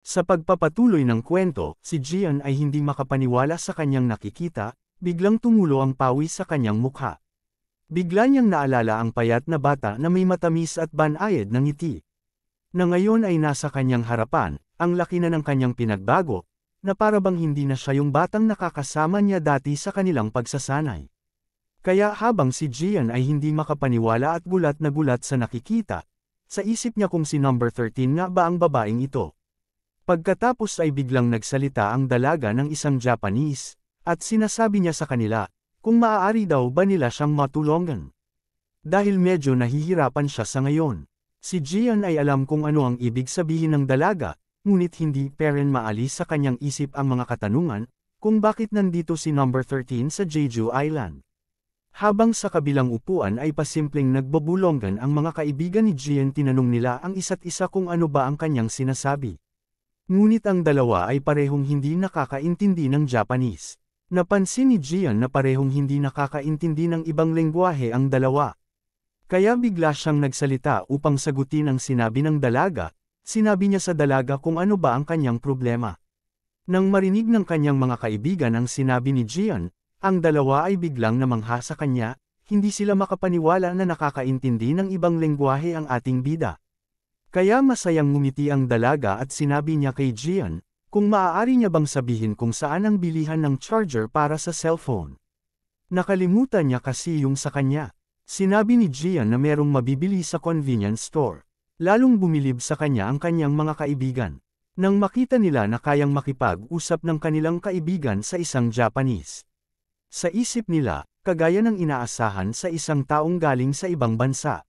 Sa pagpapatuloy ng kwento, si Jian ay hindi makapaniwala sa kanyang nakikita, biglang tumulo ang pawis sa kanyang mukha. Bigla niyang naalala ang payat na bata na may matamis at banayad ng ngiti. Na ngayon ay nasa kanyang harapan, ang laki na ng kanyang pinagbago, na parabang hindi na siya yung batang nakakasama niya dati sa kanilang pagsasanay. Kaya habang si Jian ay hindi makapaniwala at gulat na gulat sa nakikita, sa isip niya kung si number 13 nga ba ang babaeng ito. Pagkatapos ay biglang nagsalita ang dalaga ng isang Japanese, at sinasabi niya sa kanila, kung maaari daw ba nila siyang matulungan. Dahil medyo nahihirapan siya sa ngayon. Si Jian ay alam kung ano ang ibig sabihin ng dalaga, ngunit hindi pa rin maalis sa kanyang isip ang mga katanungan, kung bakit nandito si number 13 sa Jeju Island. Habang sa kabilang upuan ay pasimpleng nagbubulonggan ang mga kaibigan ni Jian, tinanong nila ang isa't isa kung ano ba ang kanyang sinasabi. Ngunit ang dalawa ay parehong hindi nakakaintindi ng Japanese. Napansin ni Jian na parehong hindi nakakaintindi ng ibang lengguwahe ang dalawa. Kaya bigla siyang nagsalita upang sagutin ang sinabi ng dalaga. Sinabi niya sa dalaga kung ano ba ang kanyang problema. Nang marinig ng kanyang mga kaibigan ang sinabi ni Jian, ang dalawa ay biglang namangha sa kanya, hindi sila makapaniwala na nakakaintindi ng ibang lengguwahe ang ating bida. Kaya masayang ngumiti ang dalaga at sinabi niya kay Jian, kung maaari niya bang sabihin kung saan ang bilihan ng charger para sa cellphone. Nakalimutan niya kasi yung sa kanya. Sinabi ni Jian na merong mabibili sa convenience store. Lalong bumilib sa kanya ang kanyang mga kaibigan. Nang makita nila na kayang makipag-usap ng kanilang kaibigan sa isang Japanese. Sa isip nila, kagaya ng inaasahan sa isang taong galing sa ibang bansa.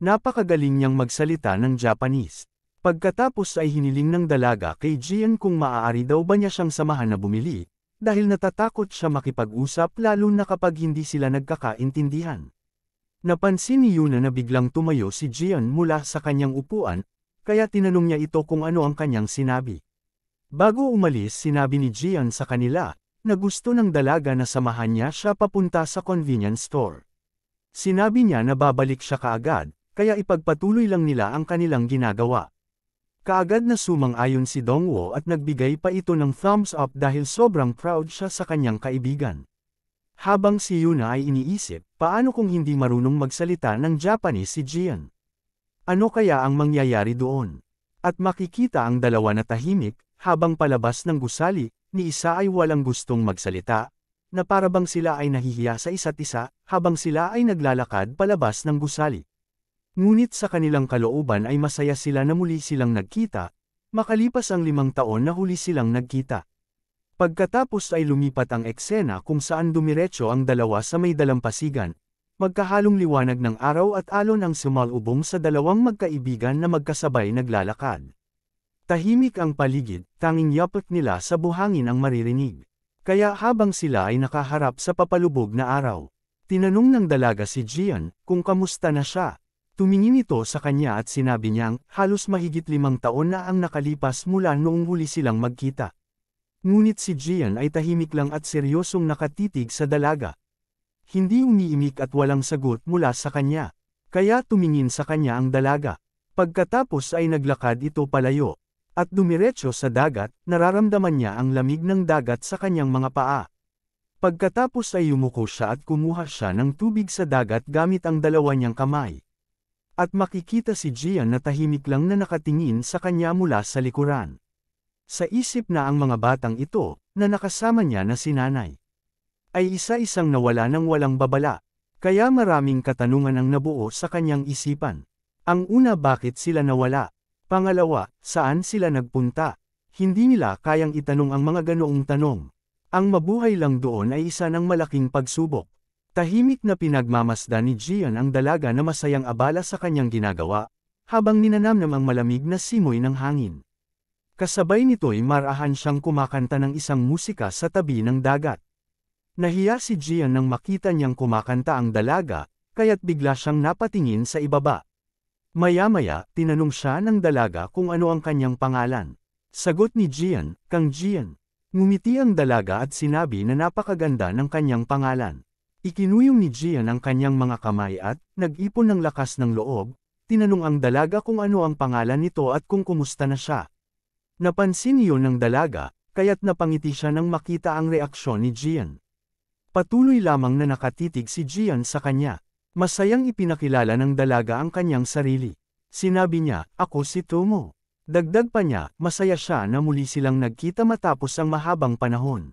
Napakagaling niyang magsalita ng Japanese. Pagkatapos ay hiniling ng dalaga kay Jian kung maaari daw ba niya siyang samahan na bumili, dahil natatakot siya makipag-usap lalo na kapag hindi sila nagkakaintindihan. Napansin ni Yuna na biglang tumayo si Jian mula sa kanyang upuan, kaya tinanong niya ito kung ano ang kanyang sinabi. Bago umalis, sinabi ni Jian sa kanila, na gusto ng dalaga na samahan niya siya papunta sa convenience store. Sinabi niya na babalik siya kaagad, kaya ipagpatuloy lang nila ang kanilang ginagawa. Kaagad na sumang-ayon si Dongwo at nagbigay pa ito ng thumbs up dahil sobrang proud siya sa kanyang kaibigan. Habang si Yuna ay iniisip, paano kung hindi marunong magsalita ng Japanese si Jian? Ano kaya ang mangyayari doon? At makikita ang dalawa na tahimik, habang palabas ng gusali, ni isa ay walang gustong magsalita, na parabang sila ay nahihiya sa isa't isa, habang sila ay naglalakad palabas ng gusali. Ngunit sa kanilang kalooban ay masaya sila na muli silang nagkita, makalipas ang 5 taon na huli silang nagkita. Pagkatapos ay lumipat ang eksena kung saan dumiretso ang dalawa sa may dalampasigan, magkahalong liwanag ng araw at alon ang sumalubong sa dalawang magkaibigan na magkasabay naglalakad. Tahimik ang paligid, tanging yapot nila sa buhangin ang maririnig. Kaya habang sila ay nakaharap sa papalubog na araw, tinanong ng dalaga si Jian kung kamusta na siya. Tumingin ito sa kanya at sinabi niyang halos mahigit 5 taon na ang nakalipas mula noong huli silang magkita. Ngunit si Jian ay tahimik lang at seryosong nakatitig sa dalaga. Hindi umiimik at walang sagot mula sa kanya. Kaya tumingin sa kanya ang dalaga. Pagkatapos ay naglakad ito palayo. At dumiretso sa dagat, nararamdaman niya ang lamig ng dagat sa kanyang mga paa. Pagkatapos ay yumuko siya at kumuha siya ng tubig sa dagat gamit ang dalawa niyang kamay. At makikita si Jian na tahimik lang na nakatingin sa kanya mula sa likuran. Sa isip na ang mga batang ito, na nakasama niya na si nanay, ay isa-isang nawala ng walang babala. Kaya maraming katanungan ang nabuo sa kanyang isipan. Ang una, bakit sila nawala? Pangalawa, saan sila nagpunta? Hindi nila kayang itanong ang mga ganoong tanong. Ang mabuhay lang doon ay isa ng malaking pagsubok. Tahimik na pinagmamasdan ni Jian ang dalaga na masayang abala sa kanyang ginagawa, habang ninanamnam ang malamig na simoy ng hangin. Kasabay nito'y marahan siyang kumakanta ng isang musika sa tabi ng dagat. Nahiya si Jian nang makita niyang kumakanta ang dalaga, kaya't bigla siyang napatingin sa ibaba. Maya-maya, tinanong siya ng dalaga kung ano ang kanyang pangalan. Sagot ni Jian, Kang Jian. Ngumiti ang dalaga at sinabi na napakaganda ng kanyang pangalan. Ikinuyong ni Jian ang kanyang mga kamay at, nag-ipon ng lakas ng loob, tinanong ang dalaga kung ano ang pangalan nito at kung kumusta na siya. Napansin iyon ng dalaga, kaya't napangiti siya nang makita ang reaksyon ni Gian. Patuloy lamang na nakatitig si Gian sa kanya. Masayang ipinakilala ng dalaga ang kanyang sarili. Sinabi niya, "Ako si Tomo." Dagdag pa niya, masaya siya na muli silang nagkita matapos ang mahabang panahon.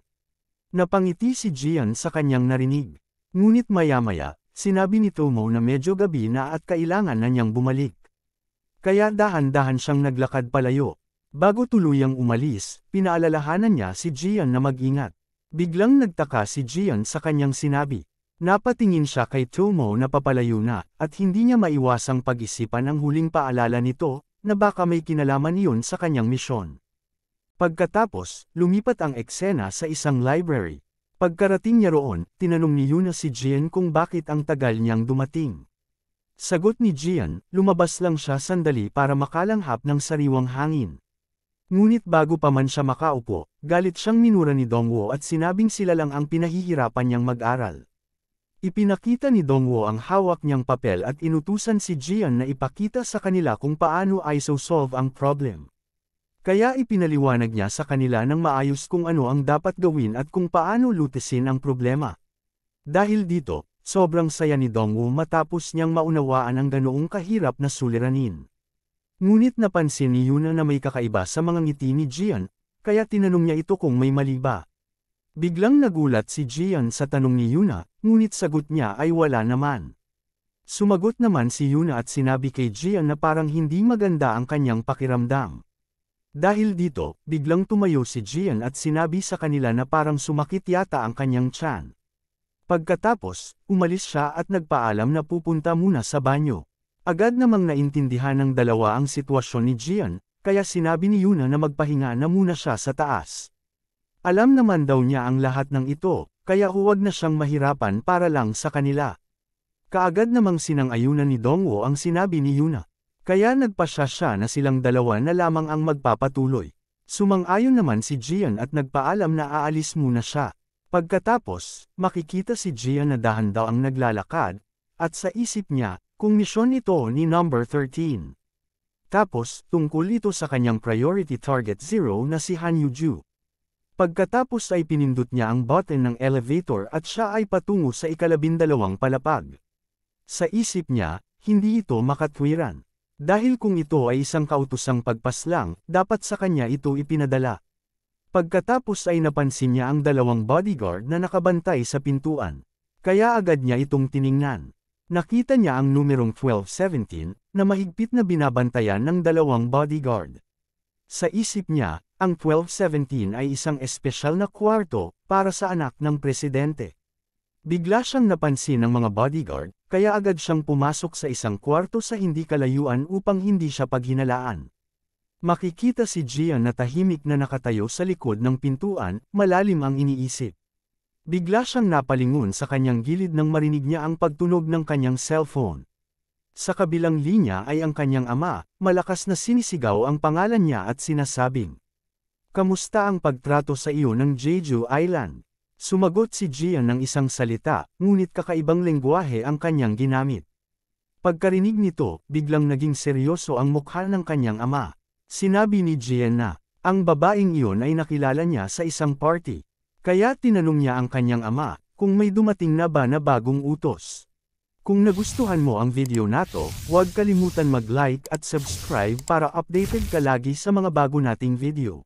Napangiti si Gian sa kanyang narinig. Ngunit maya-maya, sinabi ni Tomo na medyo gabi na at kailangan na niyang bumalik. Kaya dahan-dahan siyang naglakad palayo. Bago tuluyang umalis, pinaalalahanan niya si Gian na mag-ingat. Biglang nagtaka si Gian sa kanyang sinabi. Napatingin siya kay Tomo na papalayo na, at hindi niya maiwasang pag-isipan ang huling paalala nito, na baka may kinalaman iyon sa kanyang misyon. Pagkatapos, lumipat ang eksena sa isang library. Pagkarating niya roon, tinanong ni Yuna si Gian kung bakit ang tagal niyang dumating. Sagot ni Gian, lumabas lang siya sandali para makalanghap ng sariwang hangin. Ngunit bago pa man siya makaupo, galit siyang minura ni Dongwo at sinabing sila lang ang pinahihirapan niyang mag-aral. Ipinakita ni Dongwo ang hawak niyang papel at inutusan si Gian na ipakita sa kanila kung paano iso-solve ang problem. Kaya ipinaliwanag niya sa kanila ng maayos kung ano ang dapat gawin at kung paano lutisin ang problema. Dahil dito, sobrang saya ni Dongwo matapos niyang maunawaan ang ganoong kahirap na suliranin. Ngunit napansin ni Yuna na may kakaiba sa mga ngiti ni Gian, kaya tinanong niya ito kung may mali ba. Biglang nagulat si Gian sa tanong ni Yuna, ngunit sagot niya ay wala naman. Sumagot naman si Yuna at sinabi kay Gian na parang hindi maganda ang kanyang pakiramdam. Dahil dito, biglang tumayo si Gian at sinabi sa kanila na parang sumakit yata ang kanyang tiyan. Pagkatapos, umalis siya at nagpaalam na pupunta muna sa banyo. Agad namang naintindihan ng dalawa ang sitwasyon ni Gian, kaya sinabi ni Yuna na magpahinga na muna siya sa taas. Alam naman daw niya ang lahat ng ito, kaya huwag na siyang mahirapan para lang sa kanila. Kaagad namang sinang-ayunan ni Dongwo ang sinabi ni Yuna. Kaya nagpasya siya na silang dalawa na lamang ang magpapatuloy. Sumang-ayon naman si Gian at nagpaalam na aalis muna siya. Pagkatapos, makikita si Gian na dahan daw ang naglalakad, at sa isip niya, kung misyon ito ni number 13. Tapos, tungkol ito sa kanyang priority target 0 na si Han Yuju. Pagkatapos ay pinindot niya ang button ng elevator at siya ay patungo sa ika-12 palapag. Sa isip niya, hindi ito makatwiran. Dahil kung ito ay isang kautosang pagpaslang, dapat sa kanya ito ipinadala. Pagkatapos ay napansin niya ang 2 bodyguard na nakabantay sa pintuan. Kaya agad niya itong tiningnan. Nakita niya ang numerong 1217 na mahigpit na binabantayan ng 2 bodyguard. Sa isip niya, ang 1217 ay isang espesyal na kwarto para sa anak ng presidente. Bigla siyang napansin ng mga bodyguard, kaya agad siyang pumasok sa isang kwarto sa hindi kalayuan upang hindi siya paghinalaan. Makikita si Gian na tahimik na nakatayo sa likod ng pintuan, malalim ang iniisip. Bigla siyang napalingon sa kanyang gilid nang marinig niya ang pagtunog ng kanyang cellphone. Sa kabilang linya ay ang kanyang ama, malakas na sinisigaw ang pangalan niya at sinasabing, "Kamusta ang pagtrato sa iyo ng Jeju Island?" Sumagot si Gian ng isang salita, ngunit kakaibang lengguwahe ang kanyang ginamit. Pagkarinig nito, biglang naging seryoso ang mukha ng kanyang ama. Sinabi ni Gian na, ang babaeng iyon ay nakilala niya sa isang party. Kaya tinanong niya ang kanyang ama, kung may dumating na ba na bagong utos. Kung nagustuhan mo ang video nato, huwag kalimutan mag-like at subscribe para updated ka lagi sa mga bago nating video.